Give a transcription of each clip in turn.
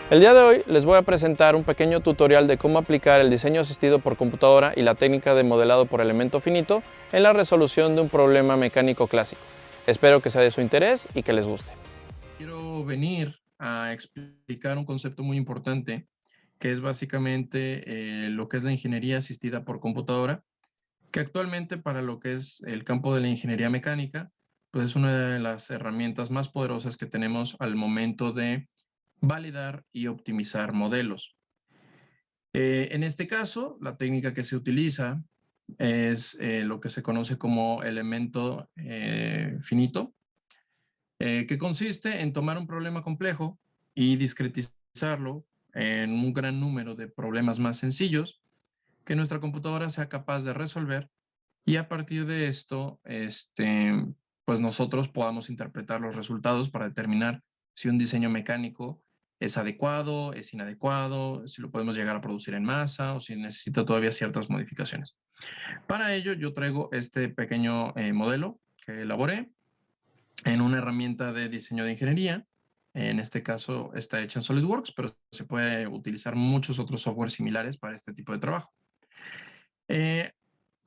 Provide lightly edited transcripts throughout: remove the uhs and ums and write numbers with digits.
El día de hoy les voy a presentar un pequeño tutorial de cómo aplicar el diseño asistido por computadora y la técnica de modelado por elemento finito en la resolución de un problema mecánico clásico. Espero que sea de su interés y que les guste. Quiero venir a explicar un concepto muy importante que es básicamente lo que es la ingeniería asistida por computadora, que actualmente para lo que es el campo de la ingeniería mecánica, pues es una de las herramientas más poderosas que tenemos al momento de validar y optimizar modelos. En este caso, la técnica que se utiliza es lo que se conoce como elemento finito, que consiste en tomar un problema complejo y discretizarlo en un gran número de problemas más sencillos que nuestra computadora sea capaz de resolver, y a partir de esto, pues nosotros podamos interpretar los resultados para determinar si un diseño mecánico es adecuado, es inadecuado, si lo podemos llegar a producir en masa o si necesita todavía ciertas modificaciones. Para ello, yo traigo este pequeño modelo que elaboré en una herramienta de diseño de ingeniería. En este caso está hecha en SolidWorks, pero se puede utilizar muchos otros softwares similares para este tipo de trabajo.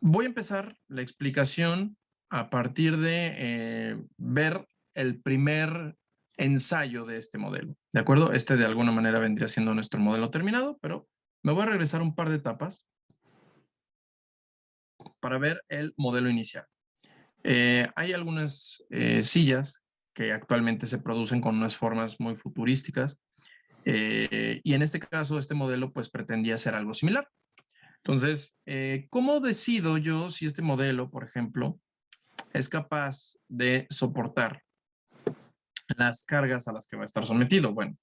Voy a empezar la explicación a partir de ver el primer ensayo de este modelo, ¿de acuerdo? Este de alguna manera vendría siendo nuestro modelo terminado, pero me voy a regresar un par de etapas para ver el modelo inicial. Hay algunas sillas que actualmente se producen con unas formas muy futurísticas, y en este caso este modelo pues pretendía hacer algo similar. Entonces, ¿cómo decido yo si este modelo, por ejemplo, es capaz de soportar las cargas a las que va a estar sometido? Bueno,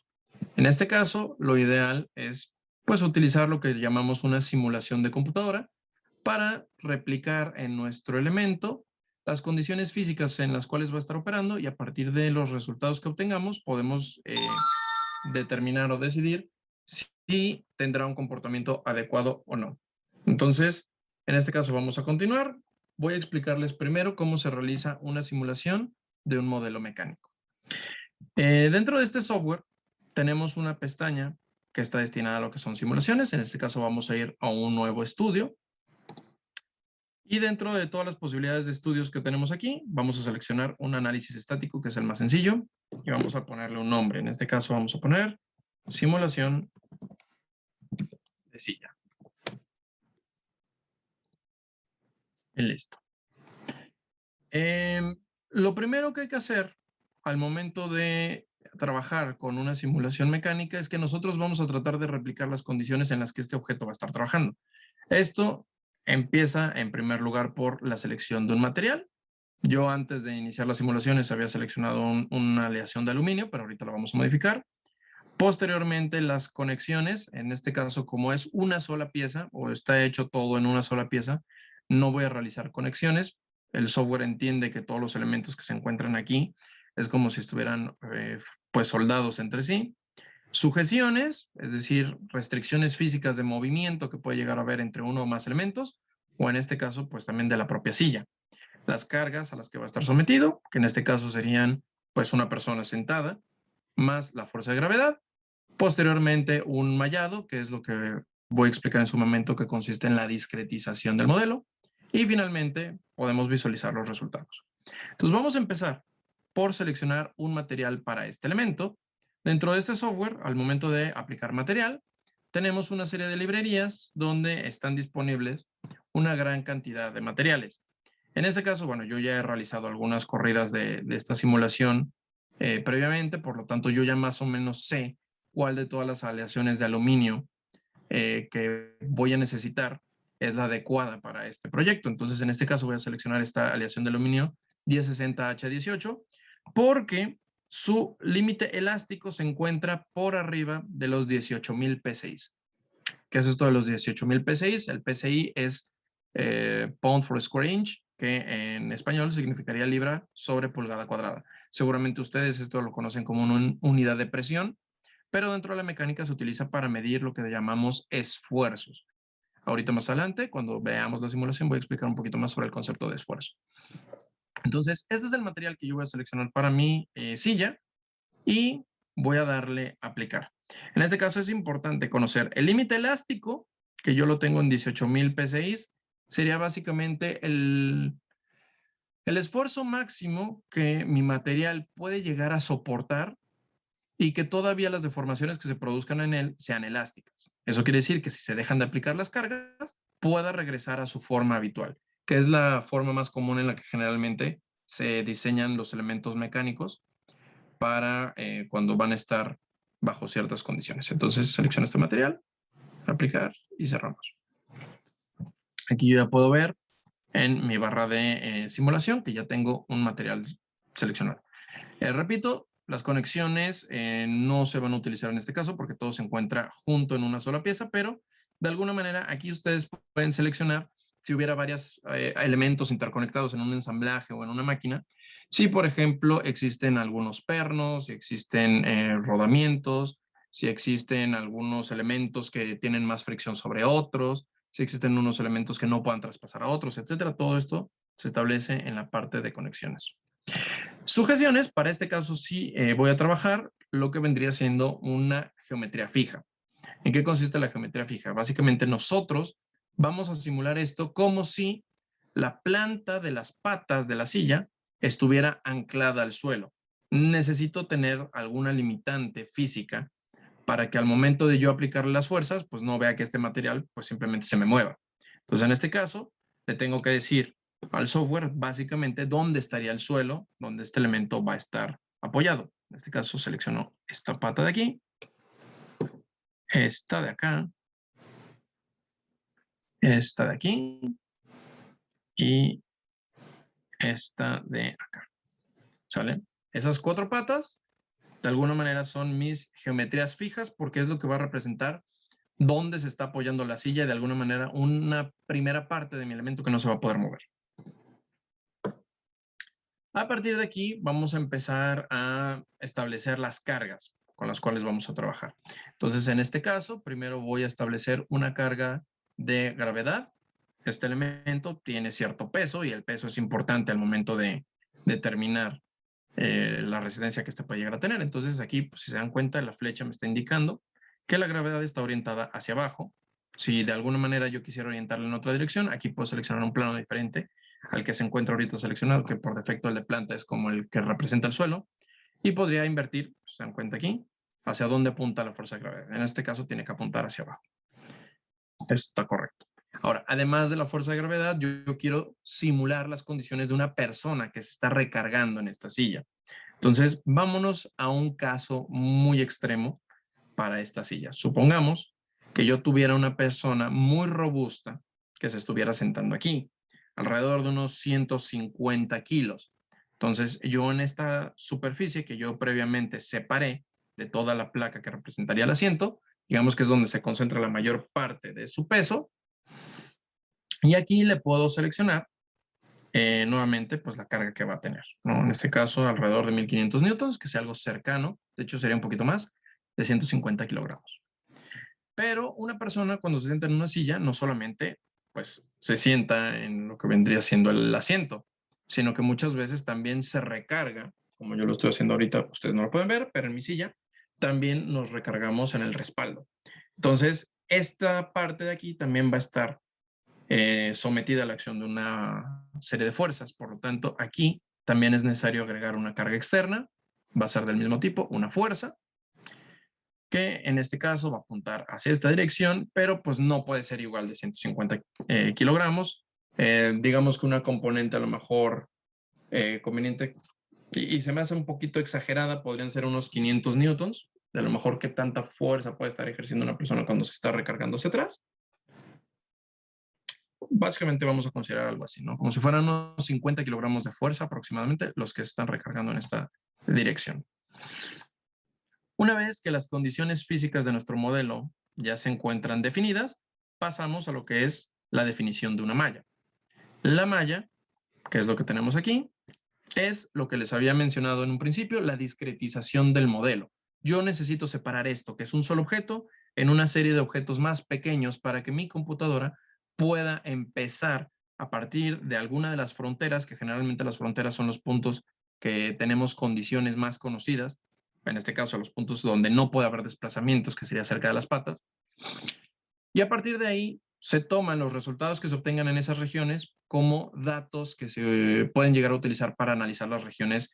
en este caso, lo ideal es pues utilizar lo que llamamos una simulación de computadora para replicar en nuestro elemento las condiciones físicas en las cuales va a estar operando, y a partir de los resultados que obtengamos podemos determinar o decidir si tendrá un comportamiento adecuado o no. Entonces, en este caso vamos a continuar. Voy a explicarles primero cómo se realiza una simulación de un modelo mecánico. Dentro de este software tenemos una pestaña que está destinada a lo que son simulaciones. En este caso vamos a ir a un nuevo estudio. Y dentro de todas las posibilidades de estudios que tenemos aquí, vamos a seleccionar un análisis estático, que es el más sencillo, y vamos a ponerle un nombre. En este caso vamos a poner simulación de silla. Y listo. Lo primero que hay que hacer al momento de trabajar con una simulación mecánica es que nosotros vamos a tratar de replicar las condiciones en las que este objeto va a estar trabajando. Esto empieza en primer lugar por la selección de un material. Yo antes de iniciar las simulaciones había seleccionado una aleación de aluminio, pero ahorita la vamos a modificar. Posteriormente, las conexiones, en este caso como es una sola pieza o está hecho todo en una sola pieza, no voy a realizar conexiones. El software entiende que todos los elementos que se encuentran aquí es como si estuvieran pues soldados entre sí. Sujeciones, es decir, restricciones físicas de movimiento que puede llegar a haber entre uno o más elementos, o en este caso pues también de la propia silla. Las cargas a las que va a estar sometido, que en este caso serían pues una persona sentada, más la fuerza de gravedad. Posteriormente, un mallado, que es lo que voy a explicar en su momento, que consiste en la discretización del modelo. Y finalmente, podemos visualizar los resultados. Entonces, vamos a empezar por seleccionar un material para este elemento. Dentro de este software, al momento de aplicar material, tenemos una serie de librerías donde están disponibles una gran cantidad de materiales. En este caso, bueno, yo ya he realizado algunas corridas de esta simulación previamente, por lo tanto, yo ya más o menos sé cuál de todas las aleaciones de aluminio que voy a necesitar es la adecuada para este proyecto. Entonces, en este caso voy a seleccionar esta aleación de aluminio 1060H18 porque su límite elástico se encuentra por arriba de los 18.000 PSI. ¿Qué es esto de los 18.000 PSI? El PSI es pound for square inch, que en español significaría libra sobre pulgada cuadrada. Seguramente ustedes esto lo conocen como una unidad de presión, pero dentro de la mecánica se utiliza para medir lo que llamamos esfuerzos. Ahorita más adelante, cuando veamos la simulación, voy a explicar un poquito más sobre el concepto de esfuerzo. Entonces, este es el material que yo voy a seleccionar para mi silla y voy a darle a aplicar. En este caso es importante conocer el límite elástico, que yo lo tengo en 18,000 PSI, sería básicamente el esfuerzo máximo que mi material puede llegar a soportar y que todavía las deformaciones que se produzcan en él sean elásticas. Eso quiere decir que si se dejan de aplicar las cargas, pueda regresar a su forma habitual, que es la forma más común en la que generalmente se diseñan los elementos mecánicos para cuando van a estar bajo ciertas condiciones. Entonces selecciono este material, aplicar y cerramos. Aquí yo ya puedo ver en mi barra de simulación que ya tengo un material seleccionado. Repito, las conexiones no se van a utilizar en este caso porque todo se encuentra junto en una sola pieza, pero de alguna manera aquí ustedes pueden seleccionar si hubiera varios elementos interconectados en un ensamblaje o en una máquina. Si, por ejemplo, existen algunos pernos, si existen rodamientos, si existen algunos elementos que tienen más fricción sobre otros, si existen unos elementos que no puedan traspasar a otros, etcétera. Todo esto se establece en la parte de conexiones. Sujeciones, para este caso sí voy a trabajar lo que vendría siendo una geometría fija. ¿En qué consiste la geometría fija? Básicamente nosotros vamos a simular esto como si la planta de las patas de la silla estuviera anclada al suelo. Necesito tener alguna limitante física para que al momento de yo aplicarle las fuerzas, pues no vea que este material pues simplemente se me mueva. Entonces en este caso le tengo que decir al software básicamente dónde estaría el suelo, donde este elemento va a estar apoyado. En este caso selecciono esta pata de aquí, esta de acá, esta de aquí y esta de acá. ¿Sale? Esas 4 patas de alguna manera son mis geometrías fijas porque es lo que va a representar dónde se está apoyando la silla y de alguna manera una primera parte de mi elemento que no se va a poder mover. A partir de aquí vamos a empezar a establecer las cargas con las cuales vamos a trabajar. Entonces, en este caso, primero voy a establecer una carga de gravedad. Este elemento tiene cierto peso y el peso es importante al momento de determinar la resistencia que este puede llegar a tener. Entonces, aquí, pues, si se dan cuenta, la flecha me está indicando que la gravedad está orientada hacia abajo. Si de alguna manera yo quisiera orientarla en otra dirección, aquí puedo seleccionar un plano diferente al que se encuentra ahorita seleccionado, que por defecto el de planta es como el que representa el suelo, y podría invertir, se dan cuenta aquí, hacia dónde apunta la fuerza de gravedad. En este caso tiene que apuntar hacia abajo. Esto está correcto. Ahora, además de la fuerza de gravedad, yo quiero simular las condiciones de una persona que se está recargando en esta silla. Entonces, vámonos a un caso muy extremo para esta silla. Supongamos que yo tuviera una persona muy robusta que se estuviera sentando aquí, alrededor de unos 150 kilos. Entonces, yo en esta superficie que yo previamente separé de toda la placa que representaría el asiento, digamos que es donde se concentra la mayor parte de su peso, y aquí le puedo seleccionar nuevamente pues la carga que va a tener, ¿no? En este caso alrededor de 1500 newtons, que sea algo cercano, de hecho sería un poquito más, de 150 kilogramos. Pero una persona cuando se sienta en una silla no solamente pues se sienta en lo que vendría siendo el asiento, sino que muchas veces también se recarga, como yo lo estoy haciendo ahorita, ustedes no lo pueden ver, pero en mi silla también nos recargamos en el respaldo. Entonces, esta parte de aquí también va a estar sometida a la acción de una serie de fuerzas. Por lo tanto, aquí también es necesario agregar una carga externa, va a ser del mismo tipo, una fuerza, que en este caso va a apuntar hacia esta dirección, pero pues no puede ser igual de 150 kilogramos. Digamos que una componente a lo mejor conveniente y se me hace un poquito exagerada, podrían ser unos 500 newtons, de a lo mejor qué tanta fuerza puede estar ejerciendo una persona cuando se está recargando hacia atrás. Básicamente vamos a considerar algo así, ¿no? Como si fueran unos 50 kilogramos de fuerza aproximadamente los que se están recargando en esta dirección. Una vez que las condiciones físicas de nuestro modelo ya se encuentran definidas, pasamos a lo que es la definición de una malla. La malla, que es lo que tenemos aquí, es lo que les había mencionado en un principio, la discretización del modelo. Yo necesito separar esto, que es un solo objeto, en una serie de objetos más pequeños para que mi computadora pueda empezar a partir de alguna de las fronteras, que generalmente las fronteras son los puntos que tenemos condiciones más conocidas, en este caso los puntos donde no puede haber desplazamientos, que sería cerca de las patas. Y a partir de ahí se toman los resultados que se obtengan en esas regiones como datos que se pueden llegar a utilizar para analizar las regiones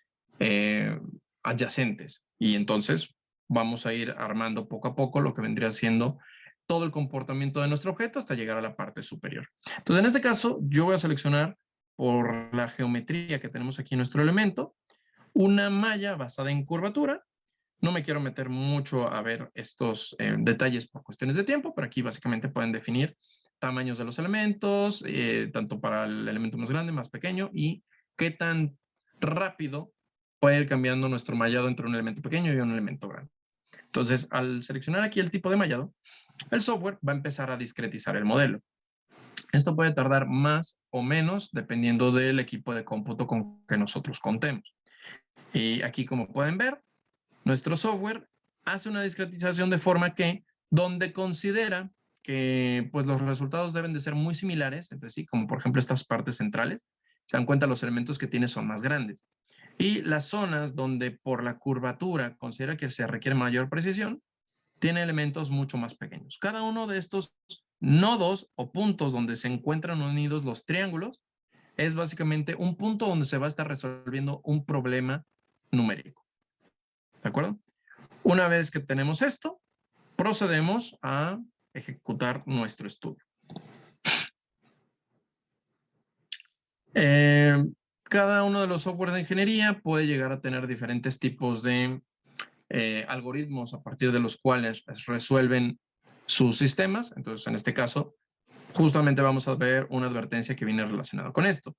adyacentes. Y entonces vamos a ir armando poco a poco lo que vendría siendo todo el comportamiento de nuestro objeto hasta llegar a la parte superior. Entonces, en este caso, yo voy a seleccionar por la geometría que tenemos aquí en nuestro elemento, una malla basada en curvatura. No me quiero meter mucho a ver estos detalles por cuestiones de tiempo, pero aquí básicamente pueden definir tamaños de los elementos, tanto para el elemento más grande, más pequeño, y qué tan rápido puede ir cambiando nuestro mallado entre un elemento pequeño y un elemento grande. Entonces, al seleccionar aquí el tipo de mallado, el software va a empezar a discretizar el modelo. Esto puede tardar más o menos dependiendo del equipo de cómputo con que nosotros contemos. Y aquí, como pueden ver, nuestro software hace una discretización de forma que, donde considera que pues, los resultados deben de ser muy similares entre sí, como por ejemplo estas partes centrales, se dan cuenta los elementos que tiene son más grandes. Y las zonas donde por la curvatura considera que se requiere mayor precisión, tiene elementos mucho más pequeños. Cada uno de estos nodos o puntos donde se encuentran unidos los triángulos es básicamente un punto donde se va a estar resolviendo un problema numérico. ¿De acuerdo? Una vez que tenemos esto, procedemos a ejecutar nuestro estudio. Cada uno de los software de ingeniería puede llegar a tener diferentes tipos de algoritmos a partir de los cuales resuelven sus sistemas. Entonces, en este caso, justamente vamos a ver una advertencia que viene relacionada con esto.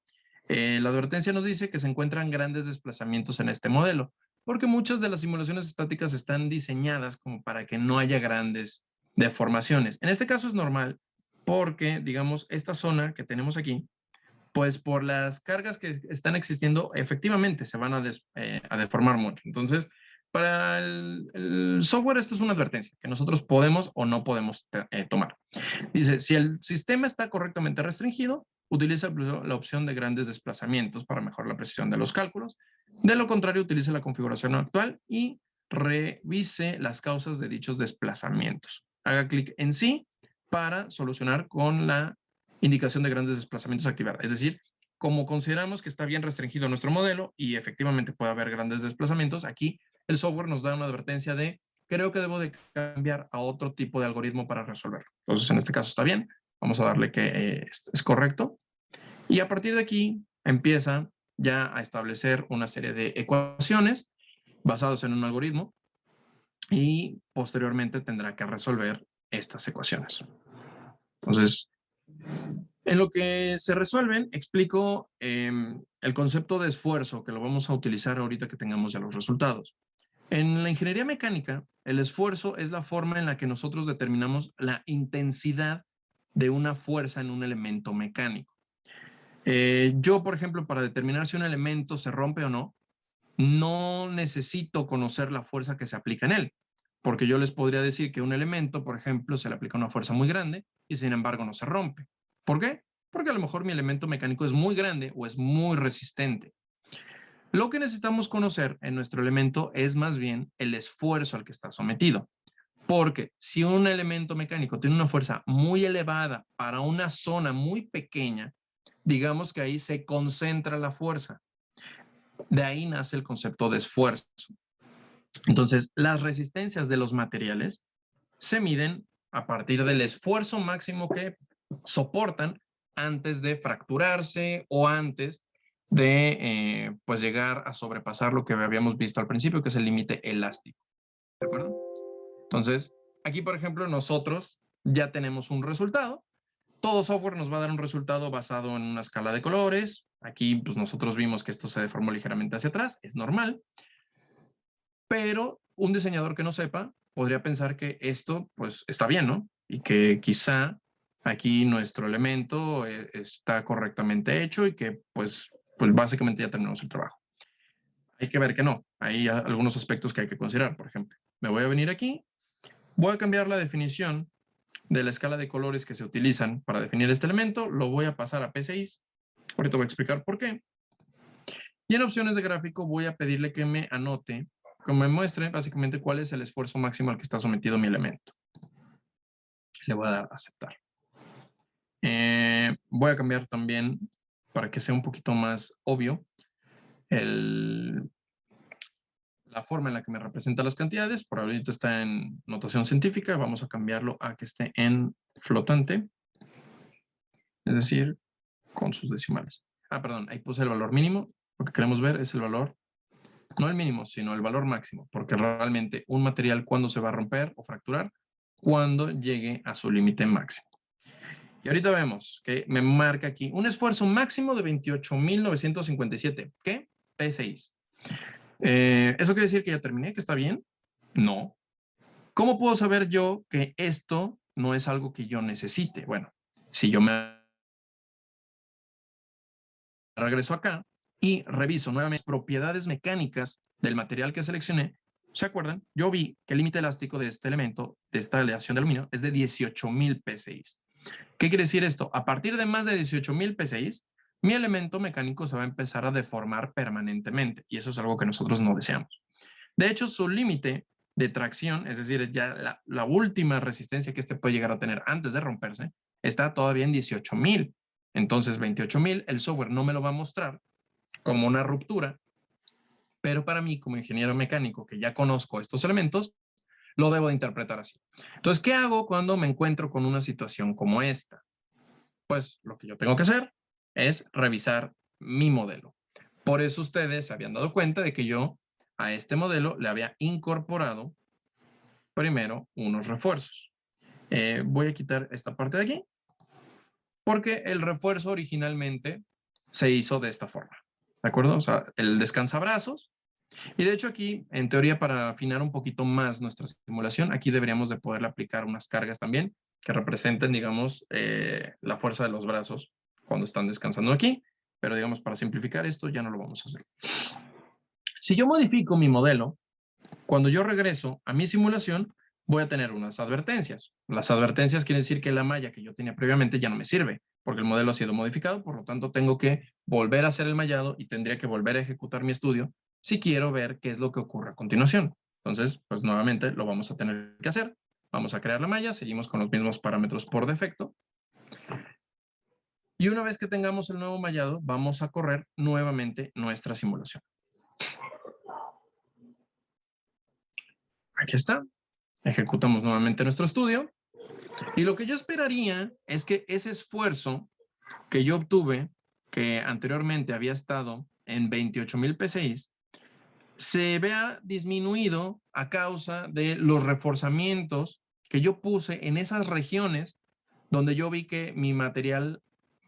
La advertencia nos dice que se encuentran grandes desplazamientos en este modelo, porque muchas de las simulaciones estáticas están diseñadas como para que no haya grandes deformaciones. En este caso es normal porque, digamos, esta zona que tenemos aquí, pues por las cargas que están existiendo, efectivamente se van a deformar mucho. Entonces, para el software esto es una advertencia que nosotros podemos o no podemos tomar. Dice, si el sistema está correctamente restringido, utiliza la opción de grandes desplazamientos para mejorar la precisión de los cálculos. De lo contrario, utilice la configuración actual y revise las causas de dichos desplazamientos. Haga clic en sí para solucionar con la indicación de grandes desplazamientos activada. Es decir, como consideramos que está bien restringido nuestro modelo y efectivamente puede haber grandes desplazamientos, aquí el software nos da una advertencia de creo que debo de cambiar a otro tipo de algoritmo para resolverlo. Entonces, en este caso está bien. Vamos a darle que es correcto. Y a partir de aquí empieza ya a establecer una serie de ecuaciones basadas en un algoritmo y posteriormente tendrá que resolver estas ecuaciones. Entonces, en lo que se resuelven, explico el concepto de esfuerzo que lo vamos a utilizar ahorita que tengamos ya los resultados. En la ingeniería mecánica, el esfuerzo es la forma en la que nosotros determinamos la intensidad de una fuerza en un elemento mecánico. Yo, por ejemplo, para determinar si un elemento se rompe o no, no necesito conocer la fuerza que se aplica en él, porque yo les podría decir que un elemento, por ejemplo, se le aplica una fuerza muy grande y sin embargo no se rompe. ¿Por qué? Porque a lo mejor mi elemento mecánico es muy grande o es muy resistente. Lo que necesitamos conocer en nuestro elemento es más bien el esfuerzo al que está sometido. Porque si un elemento mecánico tiene una fuerza muy elevada para una zona muy pequeña, digamos que ahí se concentra la fuerza. De ahí nace el concepto de esfuerzo. Entonces, las resistencias de los materiales se miden a partir del esfuerzo máximo que soportan antes de fracturarse o antes de pues llegar a sobrepasar lo que habíamos visto al principio, que es el límite elástico. ¿De acuerdo? Entonces, aquí, por ejemplo, nosotros ya tenemos un resultado. Todo software nos va a dar un resultado basado en una escala de colores. Aquí, pues nosotros vimos que esto se deformó ligeramente hacia atrás, es normal. Pero un diseñador que no sepa podría pensar que esto, pues, está bien, ¿no? Y que quizá aquí nuestro elemento está correctamente hecho y que, pues básicamente ya terminamos el trabajo. Hay que ver que no. Hay algunos aspectos que hay que considerar. Por ejemplo, me voy a venir aquí, voy a cambiar la definición de la escala de colores que se utilizan para definir este elemento, lo voy a pasar a P6. Ahorita voy a explicar por qué. Y en opciones de gráfico voy a pedirle que me anote que me muestre básicamente cuál es el esfuerzo máximo al que está sometido mi elemento. Le voy a dar a aceptar. Voy a cambiar también, para que sea un poquito más obvio, la forma en la que me representa las cantidades. Por ahorita está en notación científica. Vamos a cambiarlo a que esté en flotante. Es decir, con sus decimales. Perdón, ahí puse el valor mínimo. Lo que queremos ver es el valor, no el mínimo, sino el valor máximo, porque realmente un material, ¿cuándo se va a romper o fracturar? Cuando llegue a su límite máximo. Y ahorita vemos que me marca aquí un esfuerzo máximo de 28.957. ¿Qué? P6. ¿Eso quiere decir que ya terminé, que está bien? No. ¿Cómo puedo saber yo que esto no es algo que yo necesite? Bueno, si yo me regreso acá y reviso nuevamente las propiedades mecánicas del material que seleccioné, ¿se acuerdan? Yo vi que el límite elástico de este elemento, de esta aleación de aluminio, es de 18.000 PSI. ¿Qué quiere decir esto? A partir de más de 18.000 PSI, mi elemento mecánico se va a empezar a deformar permanentemente, y eso es algo que nosotros no deseamos. De hecho, su límite de tracción, es decir, es ya la última resistencia que este puede llegar a tener antes de romperse, está todavía en 18.000. Entonces, 28.000, el software no me lo va a mostrar como una ruptura, pero para mí, como ingeniero mecánico que ya conozco estos elementos, lo debo de interpretar así. Entonces, ¿qué hago cuando me encuentro con una situación como esta? Pues lo que yo tengo que hacer es revisar mi modelo. Por eso ustedes se habían dado cuenta de que yo a este modelo le había incorporado primero unos refuerzos. Voy a quitar esta parte de aquí porque el refuerzo originalmente se hizo de esta forma. ¿De acuerdo? O sea, el descansabrazos. Y de hecho aquí, en teoría, para afinar un poquito más nuestra simulación, aquí deberíamos de poderle aplicar unas cargas también que representen, digamos, la fuerza de los brazos cuando están descansando aquí. Pero, digamos, para simplificar esto ya no lo vamos a hacer. Si yo modifico mi modelo, cuando yo regreso a mi simulación, voy a tener unas advertencias. Las advertencias quieren decir que la malla que yo tenía previamente ya no me sirve, porque el modelo ha sido modificado, por lo tanto tengo que volver a hacer el mallado y tendría que volver a ejecutar mi estudio si quiero ver qué es lo que ocurre a continuación. Entonces, pues nuevamente lo vamos a tener que hacer. Vamos a crear la malla, seguimos con los mismos parámetros por defecto. Y una vez que tengamos el nuevo mallado, vamos a correr nuevamente nuestra simulación. Aquí está. Ejecutamos nuevamente nuestro estudio. Y lo que yo esperaría es que ese esfuerzo que yo obtuve, que anteriormente había estado en 28.000 PSI, se vea disminuido a causa de los reforzamientos que yo puse en esas regiones donde yo vi que mi material,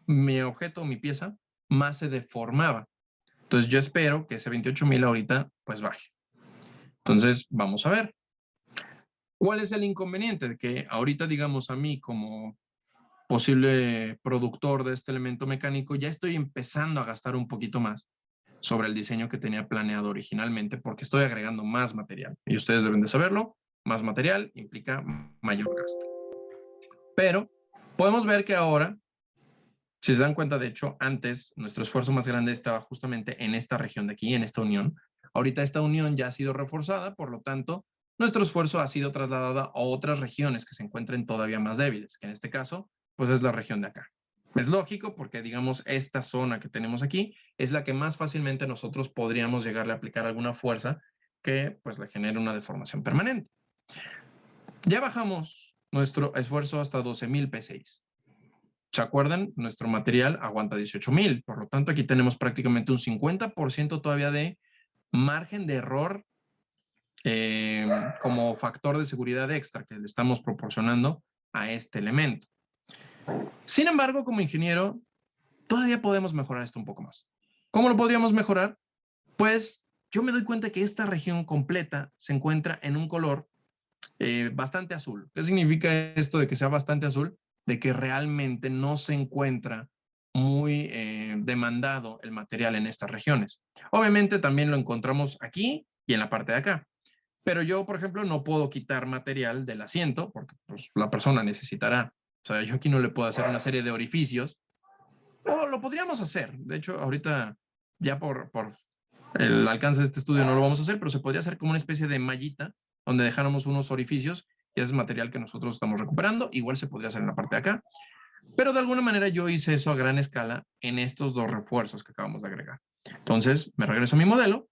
mi objeto, mi pieza, más se deformaba. Entonces yo espero que ese 28.000 ahorita pues baje. Entonces vamos a ver. ¿Cuál es el inconveniente? De que ahorita, digamos, a mí como posible productor de este elemento mecánico, ya estoy empezando a gastar un poquito más sobre el diseño que tenía planeado originalmente porque estoy agregando más material. Y ustedes deben de saberlo, más material implica mayor gasto. Pero podemos ver que ahora, si se dan cuenta, de hecho, antes nuestro esfuerzo más grande estaba justamente en esta región de aquí, en esta unión. Ahorita esta unión ya ha sido reforzada, por lo tanto, nuestro esfuerzo ha sido trasladado a otras regiones que se encuentren todavía más débiles, que en este caso, pues es la región de acá. Es lógico porque, digamos, esta zona que tenemos aquí es la que más fácilmente nosotros podríamos llegarle a aplicar alguna fuerza que pues le genere una deformación permanente. Ya bajamos nuestro esfuerzo hasta 12.000 PSI. ¿Se acuerdan? Nuestro material aguanta 18.000, por lo tanto aquí tenemos prácticamente un 50% todavía de margen de error como factor de seguridad extra que le estamos proporcionando a este elemento. Sin embargo, como ingeniero, todavía podemos mejorar esto un poco más. ¿Cómo lo podríamos mejorar? Pues yo me doy cuenta que esta región completa se encuentra en un color bastante azul. ¿Qué significa esto de que sea bastante azul? De que realmente no se encuentra muy demandado el material en estas regiones. Obviamente también lo encontramos aquí y en la parte de acá. Pero yo, por ejemplo, no puedo quitar material del asiento porque pues, la persona necesitará. O sea, yo aquí no le puedo hacer una serie de orificios. O lo podríamos hacer. De hecho, ahorita ya por El alcance de este estudio no lo vamos a hacer, pero se podría hacer como una especie de mallita donde dejáramos unos orificios y ese es material que nosotros estamos recuperando. Igual se podría hacer en la parte de acá. Pero de alguna manera yo hice eso a gran escala en estos dos refuerzos que acabamos de agregar. Entonces me regreso a mi modelo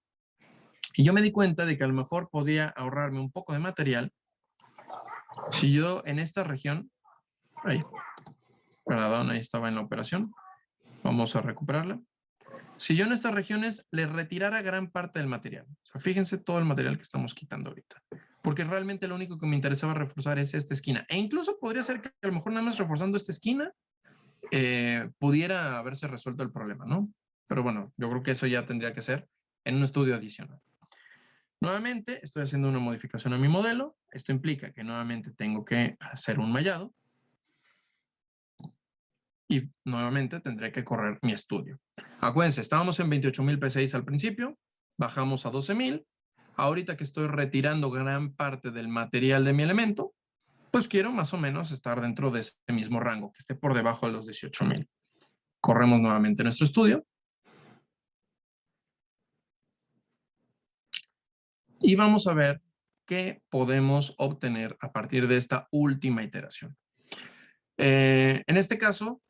y yo me di cuenta de que a lo mejor podía ahorrarme un poco de material si yo en esta región, ahí, perdón, ahí estaba en la operación, vamos a recuperarla. Si yo en estas regiones le retirara gran parte del material, o sea, fíjense todo el material que estamos quitando ahorita, porque realmente lo único que me interesaba reforzar es esta esquina, e incluso podría ser que a lo mejor nada más reforzando esta esquina pudiera haberse resuelto el problema, ¿no? Pero bueno, yo creo que eso ya tendría que ser en un estudio adicional. Nuevamente, estoy haciendo una modificación a mi modelo. Esto implica que nuevamente tengo que hacer un mallado. Y nuevamente tendré que correr mi estudio. Acuérdense, estábamos en 28,000 P6 al principio, bajamos a 12,000. Ahorita que estoy retirando gran parte del material de mi elemento, pues quiero más o menos estar dentro de ese mismo rango, que esté por debajo de los 18,000. Corremos nuevamente nuestro estudio. Y vamos a ver qué podemos obtener a partir de esta última iteración. En este caso,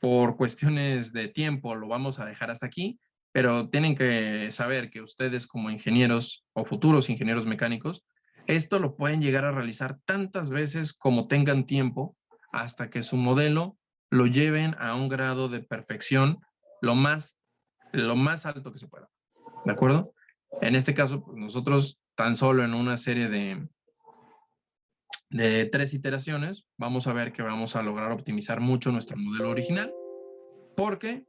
por cuestiones de tiempo, lo vamos a dejar hasta aquí, pero tienen que saber que ustedes como ingenieros o futuros ingenieros mecánicos, esto lo pueden llegar a realizar tantas veces como tengan tiempo hasta que su modelo lo lleven a un grado de perfección lo más alto que se pueda. ¿De acuerdo? En este caso, pues nosotros tan solo en una serie de 3 iteraciones, vamos a ver que vamos a lograr optimizar mucho nuestro modelo original, porque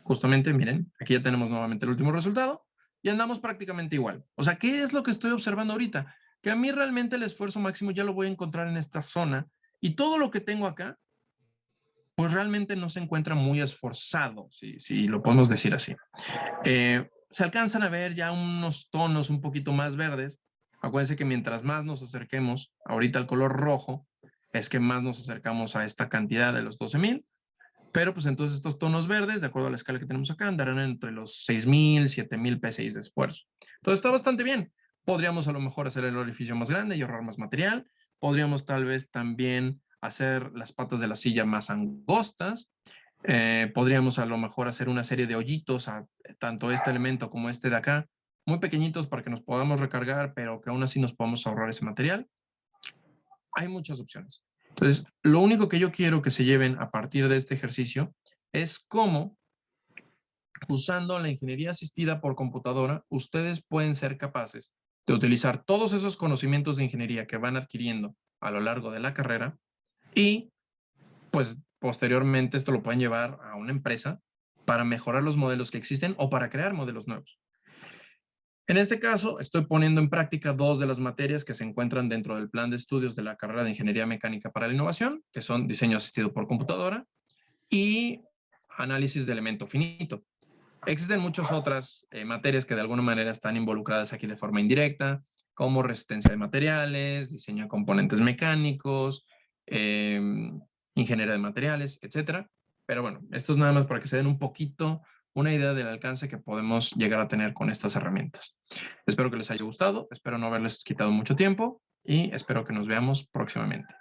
justamente, miren, aquí ya tenemos nuevamente el último resultado y andamos prácticamente igual. O sea, ¿qué es lo que estoy observando ahorita? Que a mí realmente el esfuerzo máximo ya lo voy a encontrar en esta zona y todo lo que tengo acá, pues realmente no se encuentra muy esforzado, si lo podemos decir así. Se alcanzan a ver ya unos tonos un poquito más verdes. Acuérdense que mientras más nos acerquemos ahorita al color rojo, es que más nos acercamos a esta cantidad de los 12,000. Pero pues entonces estos tonos verdes, de acuerdo a la escala que tenemos acá, andarán entre los 6,000, 7,000 P6 de esfuerzo. Entonces está bastante bien. Podríamos a lo mejor hacer el orificio más grande y ahorrar más material. Podríamos tal vez también hacer las patas de la silla más angostas. Podríamos a lo mejor hacer una serie de hoyitos a tanto este elemento como este de acá, muy pequeñitos para que nos podamos recargar, pero que aún así nos podamos ahorrar ese material. Hay muchas opciones. Entonces, lo único que yo quiero que se lleven a partir de este ejercicio es cómo, usando la ingeniería asistida por computadora, ustedes pueden ser capaces de utilizar todos esos conocimientos de ingeniería que van adquiriendo a lo largo de la carrera y, pues, posteriormente esto lo pueden llevar a una empresa para mejorar los modelos que existen o para crear modelos nuevos. En este caso, estoy poniendo en práctica 2 de las materias que se encuentran dentro del plan de estudios de la carrera de Ingeniería Mecánica para la Innovación, que son diseño asistido por computadora y análisis de elemento finito. Existen muchas otras materias que de alguna manera están involucradas aquí de forma indirecta, como resistencia de materiales, diseño de componentes mecánicos, ingeniería de materiales, etcétera. Pero bueno, esto es nada más para que se den un poquito una idea del alcance que podemos llegar a tener con estas herramientas. Espero que les haya gustado, espero no haberles quitado mucho tiempo y espero que nos veamos próximamente.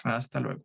Hasta luego.